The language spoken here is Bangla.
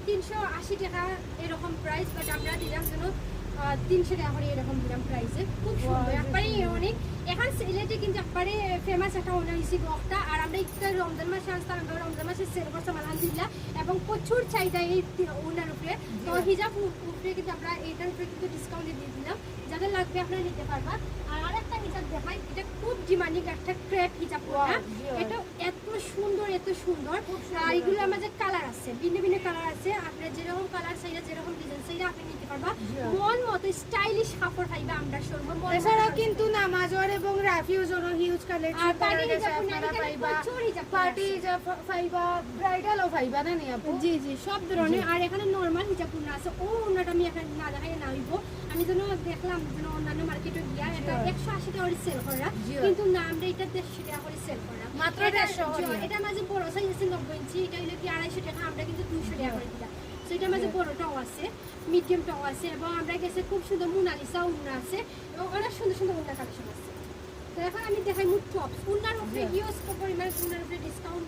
380 টাকা এরকম প্রাইস, বাট আমরা দিলাম যেন 300 টাকা করে এরকম দিলাম প্রাইসে। খুব সুন্দর একবারে অনেক। এখন সিলেটে কিন্তু একবারে ফেমাস একটা ওনার হয়েছে গফটা। আর আমরা একটা রমজান মাসে আসতাম, আমরা রমজান মাসে সেল করতাম আলহামদুলিল্লাহ, এবং প্রচুর চাহিদা এই ওনার উপরে। তো হিজাব উপরে কিন্তু আমরা এইটার উপরে কিন্তু ডিসকাউন্টে দিয়ে দিলাম, যাদের লাগবে আপনারা নিতে পারবা। আর আরেকটা হিজাব দেখাই, এটা খুব ডিমান্ডিং একটা ক্রেপ হিজাব। এটা এত সুন্দর এত সুন্দর। আর এগুলোর মাঝে কালার আছে, ভিন্ন ভিন্ন কালার আছে। আপনার যেরকম কালার চাইলে যেরকম ডিজাইন চাইলে আপনি নিতে পারবা। মন মতো স্টাইলিশ কাপড় পাইবা আমরা শোরুম। এছাড়াও কিন্তু নামাজের এবং রাফিউজেরও হিউজ কালেকশন আপনারা পাইবা, পার্টি হিজাব পাইবা, ব্রাইডালও পাইবা না নি আপু? জি জি, সব ধরনের। আর এখানে নরমাল হিজাব পূর্ণ আছে। ও ওনাটা আমি এখানে না দেখাই না হইব, আমি যেন দেখলাম যেন অন্যান্য মার্কেটে গিয়া এটা 180 টাকা করে সেল করা, কিন্তু না আমরা এটা 150 টাকা করে সেল করা মাত্র 150। এটা মাঝে বড় সাইজ আছে 90 ইঞ্চি, এটা হলো কি 250 টাকা, আমরা কিন্তু 200 টাকা করে দিলাম। সো এটার মাঝে বড়টাও আছে, মিডিয়ামটাও আছে, এবং আমরা গেছে খুব সুন্দর মোনালিসা উন্না আছে, এবং অনেক সুন্দর সুন্দর উন্না কালেকশন আছে। তো এখন আমি দেখাই মুখ টপস। উন্নার উপরে হিউজ পরিমাণ উন্নার উপরে ডিসকাউন্ট